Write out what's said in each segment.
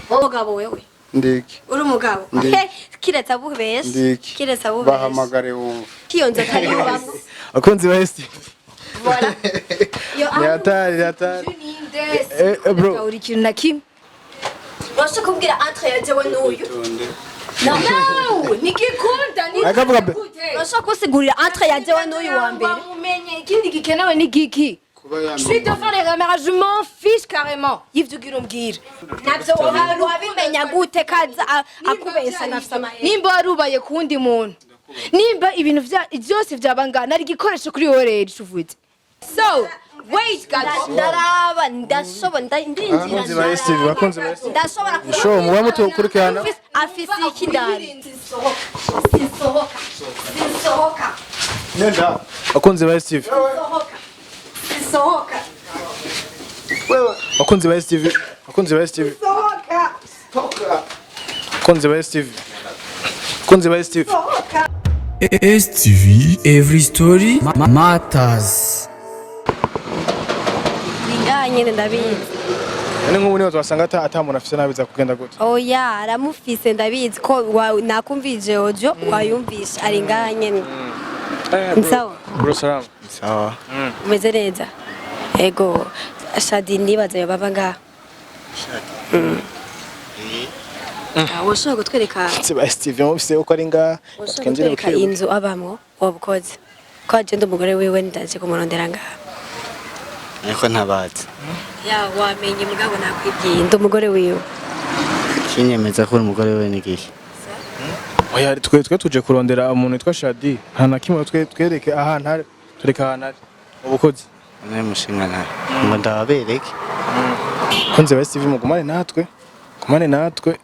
umugabo wewe ndiki uri umugabo kiretse abubesha ndiki kiretse abubesha bahamagare wumva kiyonze atari bamwe akunzi ba Steve voilà yatari bro uri kintu na kimwe washaka kubwira entre yajewe n'uyu no nigikunda akavuga washaka kusigurira entre yajewe n'uyu wa mbere umenye ikindi gikenewe ni giki Je suis devant les caméras, je m'en fiche carrément. Yivdugira umbwira. Navyo wabimenya gute kaza akubesha nafisa. Nimba warubaye kundi muntu. Nimba ibintu byose byabangana ari gikoresho kuri wowe rero uvuze. So, wait guys. Ndaraba ndashobora ndinjira. Bakunzi ba Steve. Ndashobora kuraba. Show muba mutukurikirana. Afisi ikindari. Sinsohoka. Nenda. Bakunzi ba Steve. Sohoka. Bakunzi ba Steve. Bakunzi ba Steve. Sohoka. Bakunzi ba Steve. Bakunzi ba Steve. STV, every story matters. Nganye ndabizi. None nk'ubu niho twasanga atamuntu afise nabiza kugenda gute. Oya, aramufise ndabizi ko nakumvije ojo wayumvisha ari nganye. Nsawa. Bro salam. sawa Umeze neza. Ego Shadi nibaza yo baba nga. Woshaka gutwereka Ba Steve mufise uko ari nga twinjire mu inzu abamwo wabukoze. Ko agenda umugore wiwe ndaje kumurondera nga. ariko ntabazi Ya wamenye mugabo nakwibwiye ndi umugore wiwe. kinyemeza ko umugore we nigihe oya twe tuje kurondera umuntu witwa Shadi nta na kimwe twereke ahantu hari tureka ahantu hari ubukozi ne mushinga nawe ngo ndababereke kunze ba Steve mugumane natwe kumane natwe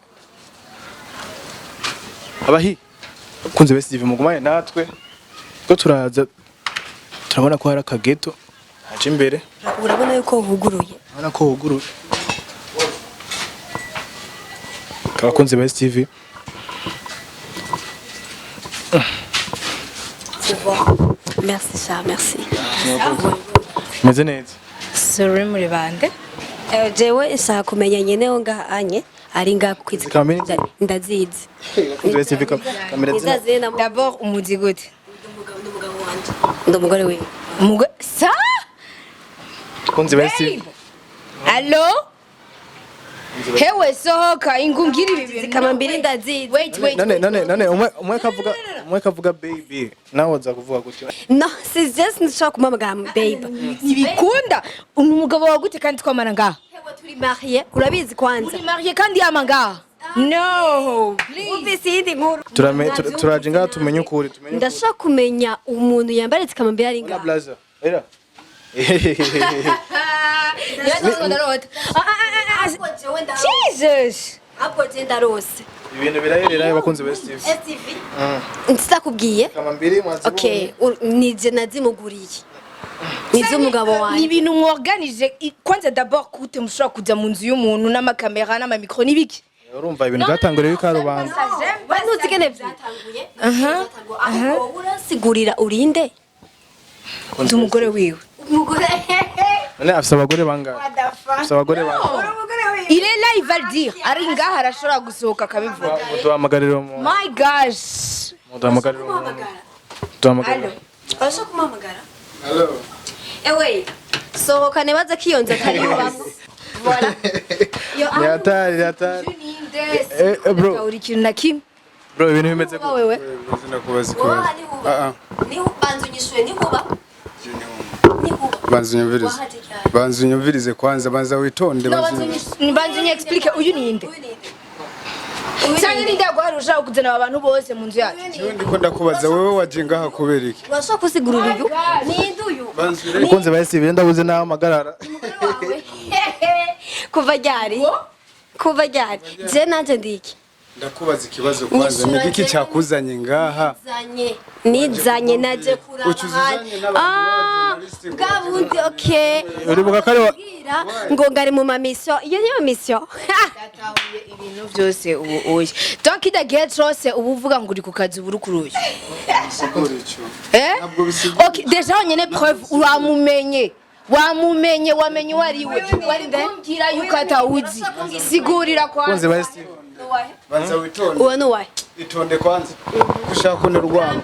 abahi kunze ba Steve mugumane natwe ko turaza turabona ko hari akageto aje imbere Urabona yuko huguruye. urabona ko huguruye abakunzi ba Steve Merci ça, merci. meze neza Sorry muri bande. Jewe nshaka kumenya nyeneho nga anye ari nga kwizi Kamini? ndazizi. kunze ba Steve kamera zina Ndazizi na D'abord umuzi gute? umugabo wanje. Ndo mugore wiwe. Umugore sa? kunze ba Steve Allo? Hewe sohoka ingungira ibi bintu. Kama mbiri ndazizi. Wait. none umwe kavuga baby nawe uza kuvuga gutyo No, c'est juste nshaka kumamagara babe. Ibikunda umugabo wa gute kandi twamana ngaha? Hewe turi marié, urabizi kwanza. Uri marié kandi yama ngaha? No, please. Uvise yindi nkuru. turaje ngaha tumenye ukuri tumenye Ndashaka kumenya umuntu yambaritse kama mbiri ari nga. blazer era Jesus. Apo jenda rose. ibintu birahera bakunze ba Steve STV. Nsakubwiye. kama mbiri mwazi Okay, nije nazimuguriye. Nizo umugabo Ni wanjye. ibintu mworganije kwanza d'abord kute mushobora kuja mu nzu y'umuntu n'amakamera n'amamikro n'ibiki. urumva ibintu byatanguriye bikarubanza Banuzi kene byatanguye. Aho urasigurira urinde. Ndi umugore wiwe. Umugore. none afise abagore bangahe afise abagore bangahe Il est là, il va le dire. Ari ngaha arashobora gusohoka akabivuga. muduhamagarira mu My gosh. muduhamagarira mu muduhamagarira Urashaka kumamagara? Hello. Ewe, sohoka nebaza kiyonze atari bamwe. Voilà. Yo yatari bro Uri kintu na kimwe. bro ibintu bimeze aho wewe. sinakubaza ikibazo Ni ubanza unyishuye ni kuba. banza unyumvirize kwanza banza witonde Nibanze ni explique uyu ninde. Cyane ninde agwara ushaka kuzana abantu bose mu nzu yacu. ndiko ndakubaza wewe waje ngaha kubera iki Urashaka kusigurira uyu? Ni nduyu. bakunze ba Steve ndabuze naho amagarara Kuva ryari? Kuva ryari? Je nanje ndiki. ndakubaza ikibazo kwanza ni iki cyakuzanye ngaha Nizanye naje kuraba. Bwabundi okay. uribuka kare Ngo ngari mu mamisyo. Iyo niyo misyo. Datahuye ibintu byose ubu oya. Donc idagiye cyose ubu uvuga ngo uri ku kazi buri kuruye. sigura icyo Okay, déjà on yene preuve uramumenye. wamumenye wamenye wariwe wari kumbwira yuko atawuzi sigurira Kunze kwanza ba Steve banza witonde uwo nuwahe itonde kwanza ushaka kunera urwango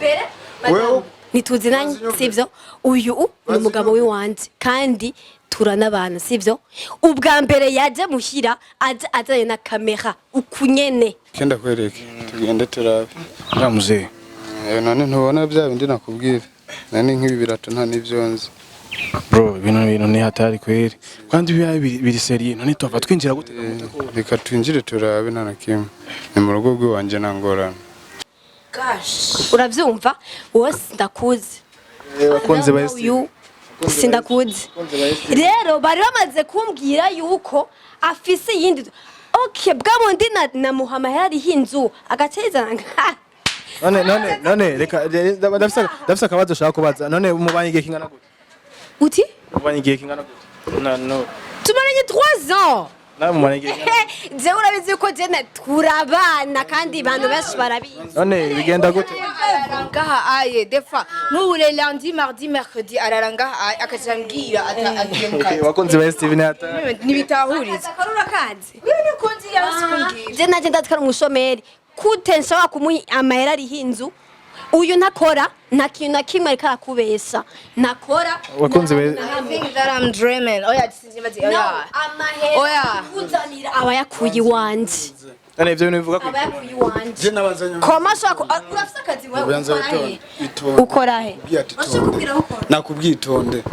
wewe nituzi nanjye sivyo uyu ni umugabo w'iwanje kandi turanabana sivyo ubwa mbere yaje muhira azanye na kamera ukunyene kenda kwereke tugende turabe Ramuze none ntubona bya bindi nakubwira nani nk'ibi birato nta nivyo nzi bro bintu ni hatari kweri kandi biri serie none tova twinjira gute reka twinjire turabe nta na kimwe ni mu rugo rw'iwanje nangorana uravyumva wose ndakuzi bakunze ba Steve uyu sindakuzi rero bari bamaze kumbwira yuko afise yindi okay bwabundi na Muhammad yari hinzu agacezana none reka ndafisa akabazo shaka kubaza none umubanye igihe kingana gute uti umubanye igihe kingana gute no tumaranye 3 ans na mumanye igihe je urabizi ko je turabana kandi abantu benshi barabizi none bigenda gute ngaha aye defa nk'ubure lundi mardi mercredi ararangaha akazambwira agiye mu kazi bakunze ba Steve ni hatari nibitahuriza akarura kazi wewe konzi yasumbwira je naje ndatkara umushomeri kutensha wa kumuhi amahera ari hinzu uyu ntakora nta kintu na kimwe ariko arakubesha ntakora bakunze ba I think that I'm dreaming oya sinzibaze oya amahera uzanira abayakuye iwanje none ivyo bintu bivuga ko abayakuye iwanje je nabazanye koma shaka urafise akazi wewe ubanza witonde ukora he itonde nakubwitonde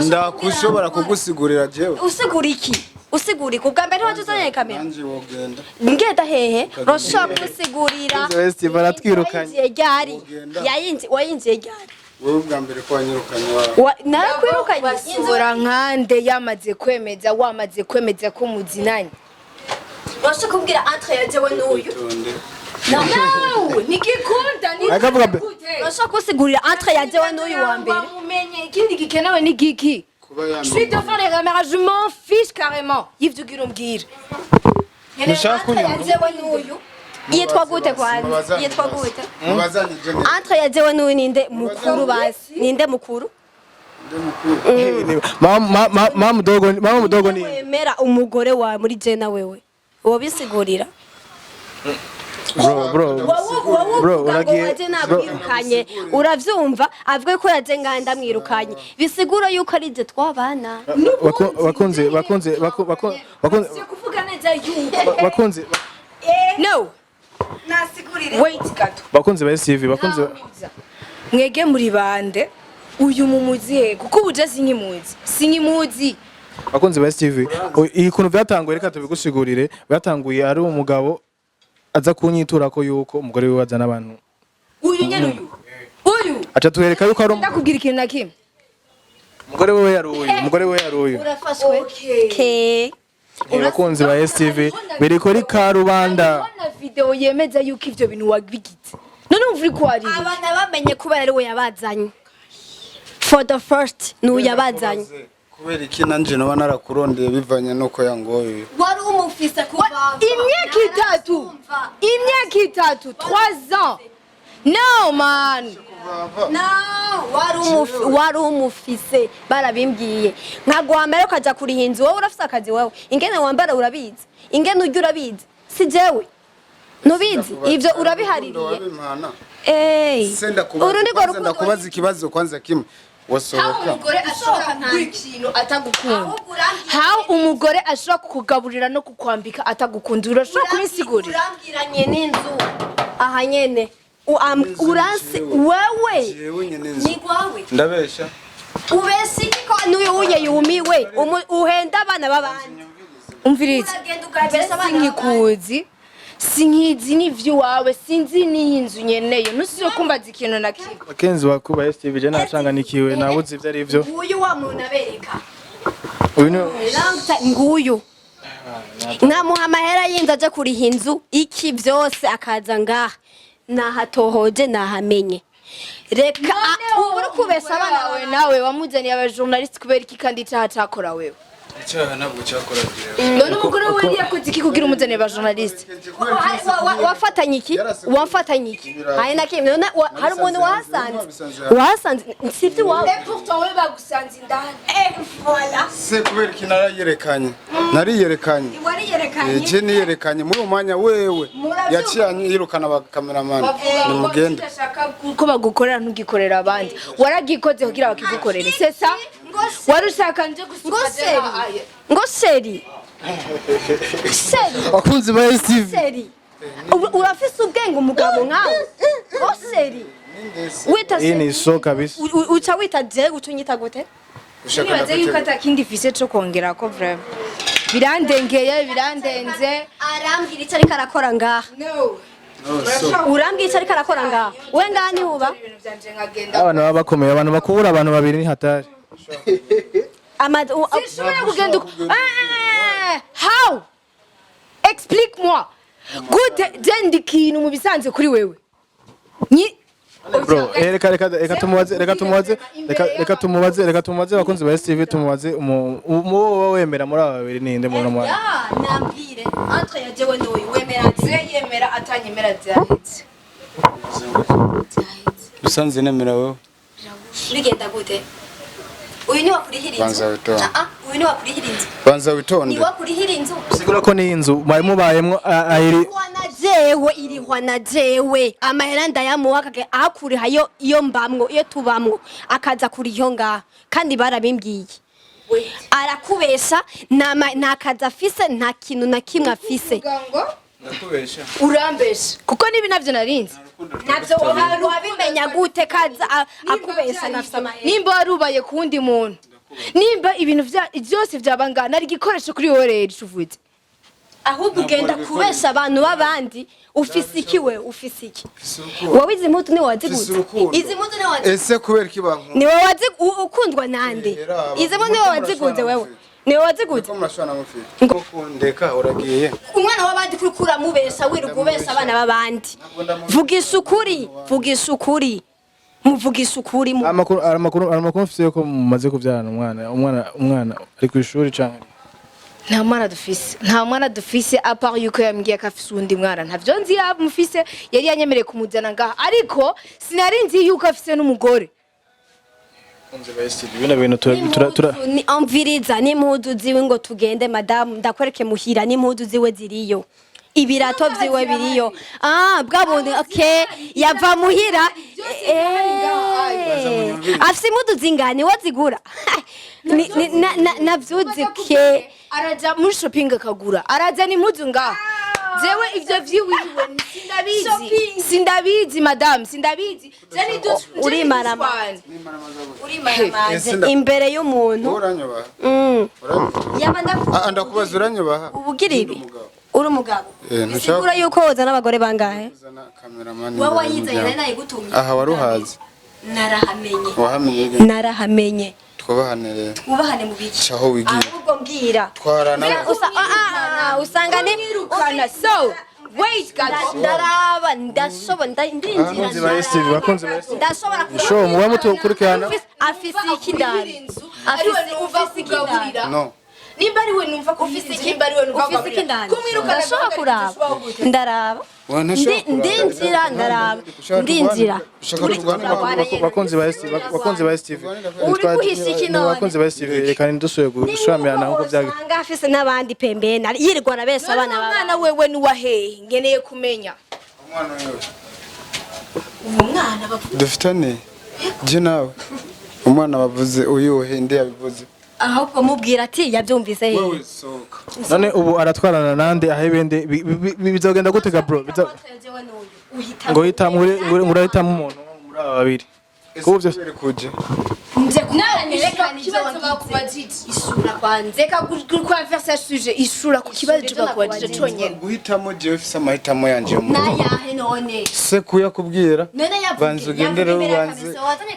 ndakushobora kugusigurira jewe usigura iki usigura ubwa mbere waje uzanye kamera nanje wogenda ngenda hehe roshaka kusigurira ba Steve aratwirukanye wayinjiye ryari wewe ubwa mbere ko wanyirukanye narakwirukanye basura nkande wamaze kwemeza ko muzinanye urashaka kubwira entre yajewe n'uyu no nikikunda akavuga urashaka kusigurira entre yajewe n'uyu wa mbere wamumenye ikindi gikenewe ni giki je suis devant les caméras je m'en fiche carrément yivdugira umbwira Nishaka kunyuma yajewe n'uyu yitwa gute kwanza yitwa gute mubazanye je entre yajewe n'uyu ninde mukuru basi ninde mukuru mama mudogo ni wemera umugore wa muri jena wewe wobisigurira bro uragiye waje nakwirukanye uravyumva avuga ko yaje nganda mwirukanye bisigura yuko ari je twabana bakunze kuvuga neza yuko bakunze no nasigurire wait gato bakunze ba Steve bakunze mwege muri bande uyu mumuzihe kuko ubuje sinkimuzi bakunze ba Steve iyi kuntu byatanguye reka tubigusigurire byatanguye ari umugabo aza kunyitura ko yuko umugore we wazana abantu uyu nyene uyu acha tuhereka yuko ari ndakubwira ikintu na kimwe umugore we yaruye urafashwe ke bakunze ba Steve biri kuri Karubanda na video yemeza yuko ivyo bintu wabigize none umvuri ko ari abana bamenye kubera ari we yabazanye for the first nu yabazanye kubera iki nanje no narakurondeye bivanye nuko yangoye wari umufise kuva imyaka itatu 3 ans no man wari umufise barabimbwiye nkaguhamera ukaja kurihinza wowe urafise akazi wewe ingene wambara urabizi ingene urya urabizi si jewe nubizi ivyo urabihaririye urundi rwo ndakubaza ikibazo kwanza kimwe wasohoka umugore ashobora nta kintu atagukunda how umugore ashobora kukugaburira no kukwambika atagukunda urashobora kubisigurira urambwiranye n'inzu aha nyene uranse wewe ni gwawe ndabesha ubesi ko n'uyu uye yumiwe uhenda abana babandi umvirize sinkikuzi sinkizi n'ivyo wawe sinzi n'inzu nyeneyo nusiyo kumbaza ikintu na kimwe bakenzi bakuba Steve je nacanganikiwe nabuze ivyo ari byo uyu wa muntu abereka uyu nguyu nkamuha amahera yindi aje kuriha inzu iki vyose akaza ngaha nahatohoje nahamenye reka uri kubesha abana nawe wamuzaniye abajournaliste kubera iki kandi icyaha cakora wewe icyaha ntabwo cyakoragiye none umugore we yakoze iki kugira umuzane ba journaliste wafatanye iki wafatanye iki hari na kimwe none hari umuntu wahasanze sivyo wawe pourtant we bagusanze indani voilà se kubera iki narayerekanye wariyerekanye je niyerekanye muri umwanya wewe yaciyanye yirukana abakameramani nimugende ko bagukorera ntugikorera abandi waragikoze kugira bakigukorere c'est ça warushaka nje gusuka ngo seri bakunzi ba STV seri urafise ubwenge umugabo nkawe ngo seri wita iyi ni seri so kabisa uca wita je utunyita gute nibaze yuko atakindi fise cyo kongera ko vraiment birandenze arambwira icyo ariko arakora ngaha urambwira icyo ariko arakora ngaha we ngaha ni huba abantu baba bakomeye abantu bakubura abantu babiri ni hatari sinshobora kugenda how explique-moi gute je ikintu mu bisanzwe kuri wewe bro reka tumubaze bakunzi ba STV tumubaze uwo wemera muri aba babiri ninde mu mwana nambwire entre ya jewe n'uyu yemera atanyemera byahetse dusanze nemera wowe bigenda gute uyu ni wakurihira inzu banza witonde uyu ni wakurihira inzu banza witonde ni wakurihira inzu sigura ko ni inzu mubayemwo ayiri irihwa na jewe amahera ndayamuha kage akuriha iyo mbamwo iyo tubamwo akaza kuri iyo ngaha kandi barabimbwiye arakubesha nta kazi afise nta kintu na kimwe afise ndakubesha urambesha kuko nibi navyo narinzi navyo wabimenya gute kaza akubesha nafise amahera nimba warubaye kuwundi muntu nimba ibintu byose byabangana ari igikoresho kuri wowe rero uvuze ahubwo ugenda kubesha abantu b'abandi ufise iki we ufise iki wowe izi mputu ni waziguze izi mputu ni waziguze ese kubera iki banku ni wowe ukundwa nande izi mputu ni wowe waziguze wewe ni wowe waziguze ko murashwana mufite ko ndeka uragiye umwana w'abandi kuri kuramubesha wirirwa ubesha abana b'abandi vugisha ukuri muvugisha ukuri amakuru mfise ko mumaze kubyarana umwana ari ku ishuri canke nta mwana dufise apart yuko yambwiye ko afise undi mwana ntavyo nzi mufise yari yanyemereye kumuzana ngaha ariko sinari nzi yuko afise n'umugore ni amviriza n'impudu ziwe ngo tugende madamu ndakwereke muhira n'impudu ziwe ziriyo ibirato vyiwe biriyo bwa bundi okay yava muhira afise impudu zingane wazigura navyuzike araja muri shopping akagura arazana impuzu ngaha jewe ivyo vyiwiwe sindabizi madame sindabizi urimara imbere y'umuntu uranyoba ndakubaza uranyoba ubugira ibi uri umugabo bisigura yuko wozana abagore bangahe wowe wayizanye nayo gutumye aha waruhaze narahamenye twubahane mu biki caho wigiye ahubwo mbwira twarana usanga ni ukana so wait God ndaraba ndashobora ndinjira ndashobora show muba mutukurikirana afise ikindani afise ikindani no nimba ari we numva ko ufise ikimba ari we numva ko ufise ikindani ndashobora kuraba ndaraba ndinjira ndaraba ndinjira bakunzi ba STV uri kuhisa ikino bakunzi ba STV reka ndusuye gushamirana nkuko byaga ngafise n'abandi pembeni yirirwa na bese abana baba umwana wewe ni wahehe ngeneye kumenya umwana dufitane je nawe umwana bavuze uyuhe ndi yabivuze ahubwo mubwira ati yabyumvise he none ubu aratwarana nande ahebende bizogenda gutega bro ngo urahitamo umuntu muri aba babiri kuko byose kuje nje kunerekana ikibazo bakubajije isura kwanze ka kukonversa sujet isura ku kibazo bakubajije conyene guhitamo je ufise amahitamo yanje mu nayahe none se kuyakubwira banze ugendere ubanze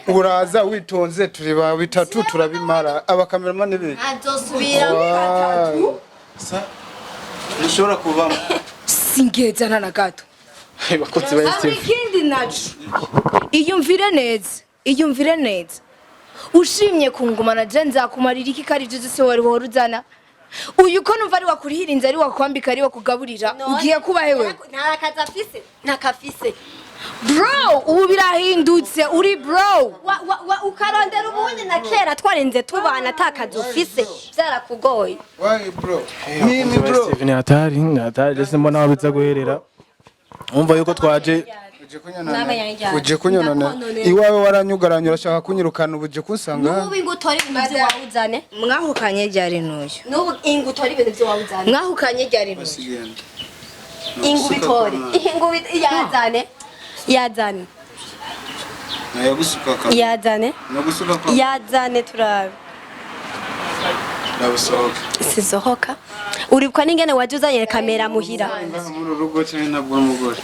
uraza witonze turi ba bitatu turabimara abakameramani be azosubira batatu sa nishobora kuvamo singezana na gato bakunzi ba STV ikindi naco iyumvire neza ushimye kungumana je nzakumarira iki kari byo se wari horuzana uyu ko numva ari wakurihira inzu ari wakwambika ari wakugaburira ugiye kuba hewe nta kazi afise nta kafise bro ubu birahindutse uri bro ukarondera ubundi na kera twarenze tubana atakazi ufise byarakugoye why bro mimi bro Steve ni hatari ndetse mbona wabiza guherera umva yuko twaje uje kunyonona iwawe waranyugaranye urashaka kunyirukana ubuje kunsanga nubu ingutora ibintu byo wawuzane mwahukanye ryari nuyo nubu ingutora ibintu byo wawuzane mwahukanye ryari nuyo ingubitori yazane nayagusuka ka yazane nagusuka ka yazane turabe ndabusohoka sisohoka uribwa n'ingene waje uzanye kamera muhira muri rugo cyane ntabwo umugore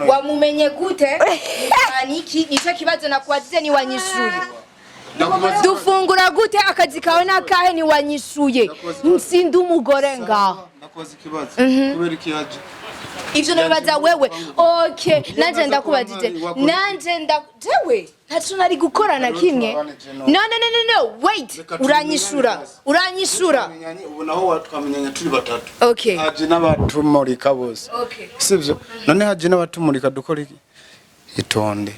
wamumenye gute niki nico kibazo nakubazize ni wanyishuye dufungura gute akazi kawe nakahe ni wanyishuye nsindi umugore ngaho nakoze ikibazo kubera iki yaje ivyo nabibaza wewe okay nanje ndakubajije nanje jewe ntaco nari gukora na kimwe no wait uranyishura ubu naho twamenyanye turi batatu okay haje n'abatumurika bose okay sivyo none haje n'abatumurika dukora iki itonde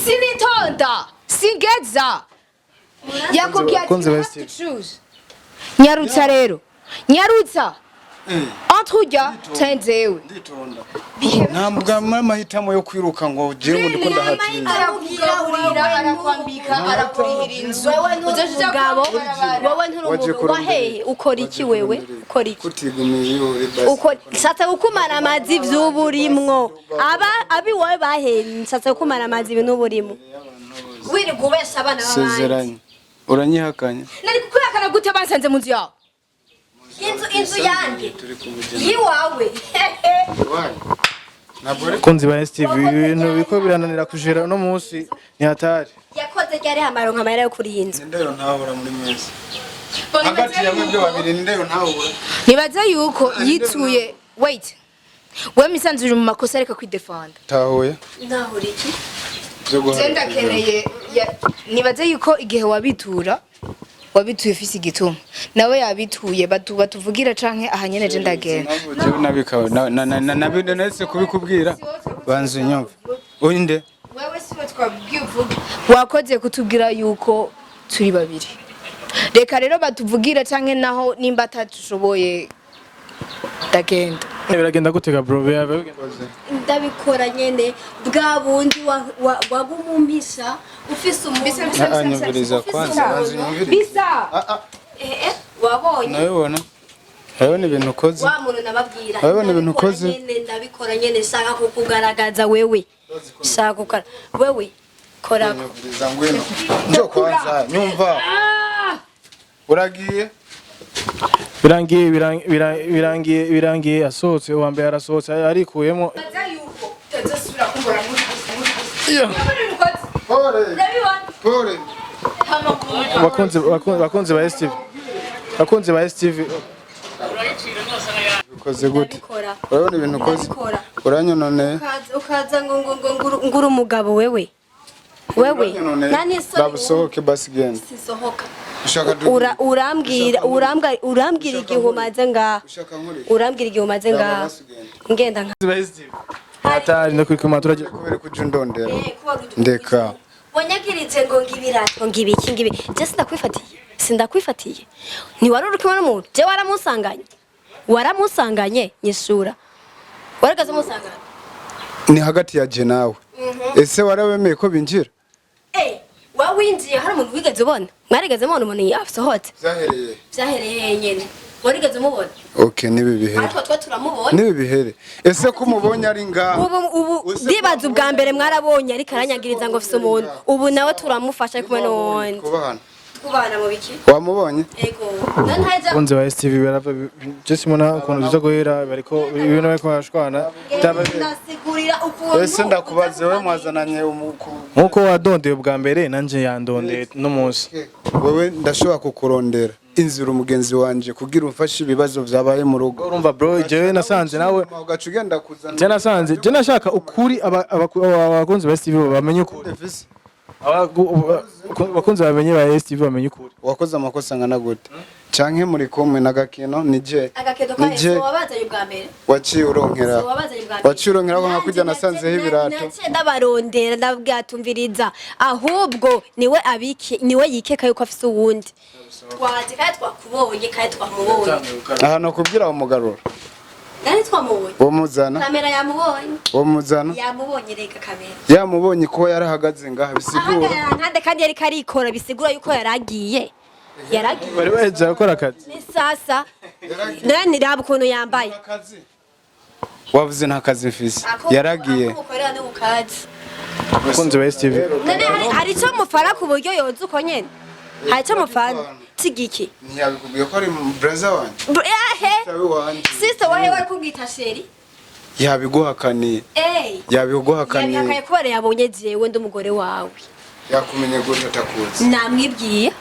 sinitonda singeza yakubwiye ati nyarutsa rero nyarutsa Antruja tenzewe ntabwo amahitamo yo kwiruka ngo je ngo ndikunda hatiriza arakugaburira arakwambika arakurihira inzu umugabo wowe nturumugabo wahehe ukora iki wewe ukora iki kutigumiye basi uko nshatse gukumara amazi vy'uburimwo abi wowe bahehe nshatse gukumara amazi ibintu burimo wiri gubesha abana babandi sezeranye uranyihakanye nari kukwihakana gute bansanze mu nzu yawe inzu yanjye yiwawe kunzi ba Steve ibintu biko birananira kujera no munsi ni hatari yakoze ryari hamaronka amahera yo kuri iyi nzu ndero ntahura muri mwese hagati ya mwebwe babiri ndero ntahura nibaza yuko yituye wait we misanzu uri mu makosa areka kwidefanda tahuye ntahura iki Zenda keneye nibaze yuko igihe wabituye ufise igituma nawe yabituye batuvugira canke ahanyene je ndagenda jewe nabikawe nabinese kubikubwira banzu nyumva urinde wewe siwe twabwiye uvuga wakoze kutubwira yuko turi babiri reka rero batuvugira canke naho nimba atatushoboye ndagenda biragenda gutega bro ndabikora nyene bwa bundi wagumumpisha ufise umuntu anyumviriza kwanza banzu nyumviriza bisa wabonye nabibona urabona ibintu ukoze wa muntu nababwira urabona ibintu ukoze ndabikora nyene shaka kukugaragaza wewe shaka gukora wewe korako nyumviriza ngwino njo kwanza nyumva uragiye birangiye asohotse uwa mbere arasohotse arikuyemo pole bakunzi ba Steve ukoze gute urabona ibintu ukoze uranyonone ukaza ngura umugabo wewe nani babusohoke basi genda sisohoka urambwira igihe umaze ngaha urambwira igihe umaze ngaha ngenda nka hatari no kwikuma turaje kubera kuja ndondera ndeka wanyagiritse ngo ngibirato ngibiki ngibi je sindakwifatiye ni wari uri kumwe n'umuntu je waramusanganye nyisura waragaze musanganye ni hagati ya je nawe ese warabemeye ko binjira wawinjiye hari umuntu wigeze ubona mwarigeze mubona umuntu yasohotse vyahereye nyene warigeze mubona okay nibi bihere ariko twa turamubona nibi bihere ese ko mubonye ari ngaho ubu ndibaza ubwa mbere mwarabonye ariko aranyagiriza ngo afise umuntu ubu nawe turamufasha kumwe n'uwundi kubana mu biki wamubonye ego ntaje kunzi ba Steve barava just mona ukuntu biza guhera bariko ibintu bariko bashwana ndasigurira ukuntu ese ndakubaze we mwazananye nkuko wadondeye ubwa mbere nanje yandondeye no munsi wewe ndashobora kukurondera inzira umugenzi wanje kugira umfashe ibibazo vyabaye mu rugo urumva bro jewe nasanze nawe ugaca ugenda kuzana je nashaka ukuri abakunzi ba Steve bamenye ukuri bakunze bamenye ba STV bamenye ukuri wakoze amakosa ngana gute canke muri kumwe nagakino nije agakedo kwa Yesu wabazanye bwa mbere waciye uronkera wabazanye bwa mbere waciye uronkera ko nkakujya nasanzeho ibirato nace ndabarondera ndabwatumviriza ahubwo niwe yikeka yuko afise uwundi twaje kandi twakubonye kandi twamubonye aha no kubwira umugarura nani twamubonye bomuzana kamera yamubonye bomuzana yamubonye reka kamera yamubonye ko yarahagaze ngaha bisigura nkande kandi yari karikora bisigura yuko yaragiye bari baje gukora akazi ni sasa nani raba ukuntu yambaye wavuze nta kazi mfise yaragiye bakunze ba STV none hari cyo mufara ku buryo yoza uko nyene hari cyo mufana tigiki ntiyabikubwiye ko ari brother wanje sister wahe wari kubwita sheri yabiguhakaniye yabiguhakaniye yabihakaye kubera yabonye jewe ndi umugore wawe yakumenye gute atakuzi namwibwiye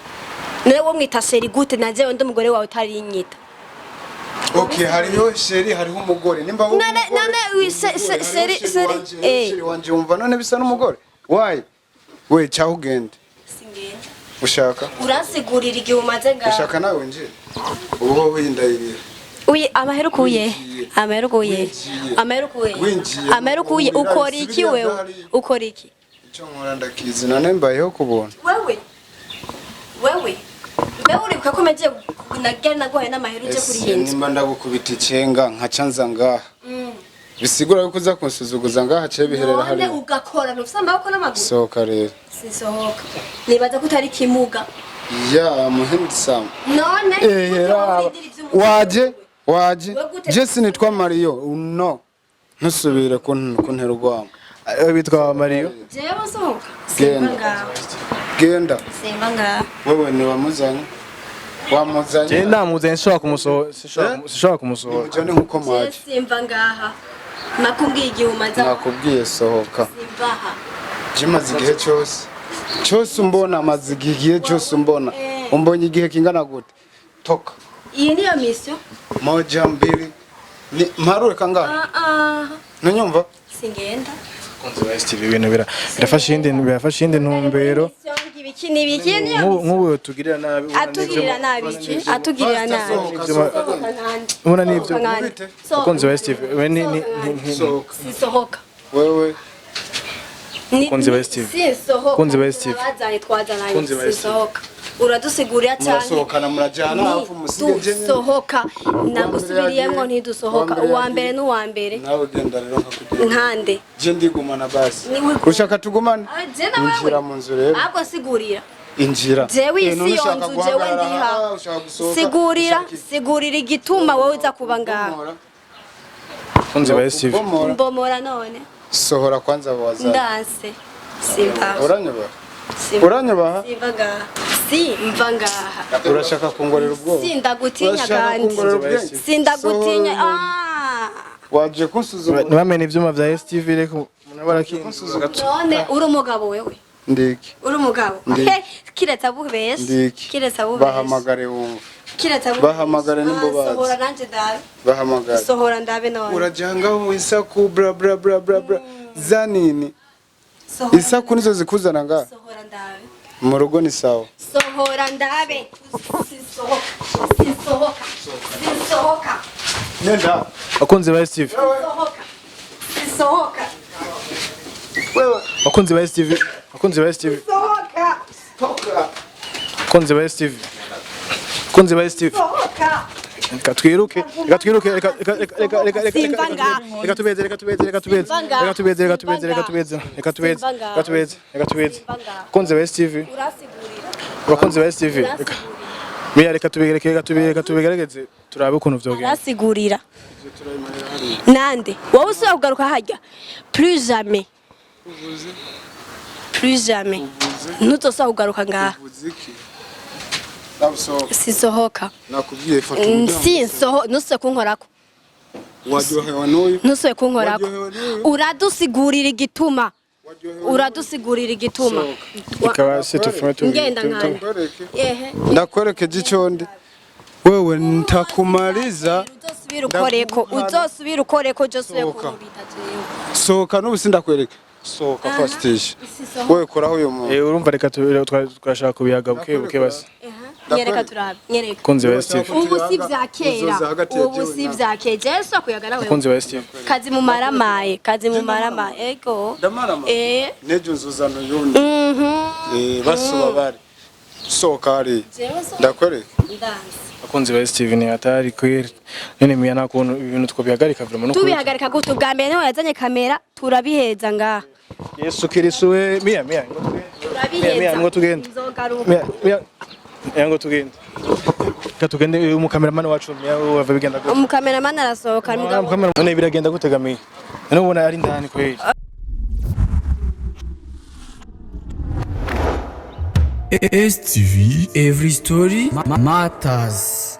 none wo mwita sheri gute na jewe ndi umugore wawe utari inyita okay hariho sheri hariho umugore nimba wo none sheri wanje umva none bisa n'umugore why we cyaho ugende singenda ushaka urasigurira igihe umaze ngaho ushaka nawe nje uwo windayiriye amaherukuye ukora iki wewe ukora iki icyo nkora ndakizi none mbayeho kubona wewe uribuka ko meje nagenda nagoye n'amaheru uje kuri yindi nimba ndagukubita icenga nkacanza ngaha bisigura yuko uza kunsuzuguza ngaha cye biherera hari none ugakora ntufise amaboko n'amaguru sohoka rero sisohoka nibaza ko utari kimuga ya muhindi sam none waje Jesse nitwa Mario no ntusubire kuntera urwamo bitwa Mario jewe sohoka genda simba ngaha wewe ni wamuzanye je ndamuzanye sishobora kumusohora cyane nkuko mwaje simba ngaha nakubwiye igihe umaze nakubwiye sohoka simbaha jimaze igihe cyose umbona amaze igihe cyose umbonye igihe kingana gute toka iyi niyo mission moja mbili ni marure kangahe nanyumva singenda kunze ba STV ibintu birafasha indi ntumbero nk'ubu tugirira nabi ubona n'ibyo kunze ba STV sohoka wewe kunze ba STV kunze ba STV sohoka uradusigurira cyane sohokana murajyana afu musige sohoka nagusubiriyemo ntidusohoka uwa mbere n'uwa mbere nawe genda rero nkakugira nkande je ndigumana basi ushaka tugumane injira mu nzu rero ahubwo sigurira injira jewe isi yonzu jewe ndiha sigurira igituma wowe uza kuba ngaho kunze ba STV mbomora none sohora kwanza baza ndanse simba uranyubaha simva ngaha urashaka kungorera ubwoba sindagutinya kandi sindagutinya waje kunsuzuma ntibamenye ivyuma vya STV reko munabarakinsuzuga none uri umugabo wewe ndiki uri umugabo kireta bubeshe bahamagare wumva bahamagare nimbo sohora nanje ndabe bahamagare sohora ndabe none urajanga wisaku bra bra bra bra bra zanini isaku nizo zikuzana nga sohora ndabe mu rugo ni sawa sohora ndabe sisohoka nenda akunze ba STV sisohoka wewe akunze ba STV akunze ba STV akunze ba STV akunze ba STV reka twiruke kunze ba STV bakunze ba STV reka tubigerageze turabe ukuntu vyogenda arasigurira nande wowe usubira kugaruka harya plus jamais ntuzosubira kugaruka ngaha sisohoka nakubwiye fata ntusubire kunkorako waryohewe n'uyu ntusubire kunkorako uradusigurira igituma ikaba situfume ngenda nkande ndakwerekeje icondi wewe ntakumariza uzosubira ukoreko Joseph kumubita jewe sohoka n'ubu sindakwereka sohoka fastisha wewe koraho uyo muntu urumva reka twashaka kubihaga buke basi nyereka turabe nyereka kunzi wa Steve ubu si vya kera ubu si vya kera jesu kuyaga nawe kunzi wa Steve kazi mu maramaye ego nejo nzuzano yundi basuba bari sohoka hari ndakwereka akunzi ba Steve ni atari kweri none miya nakuntu ibintu twobihagarika vraiment no tubihagarika gute ubwa mbere niho yazanye kamera turabiheza ngaha Yesu Kristo we miya turabiheza ngo tugende miya ngo tugende katugende umukameramani wacu miya wava bigenda gute umukameramani arasohoka none biragenda gute gamiye none ubona ari ndani kweri STV, every story matters.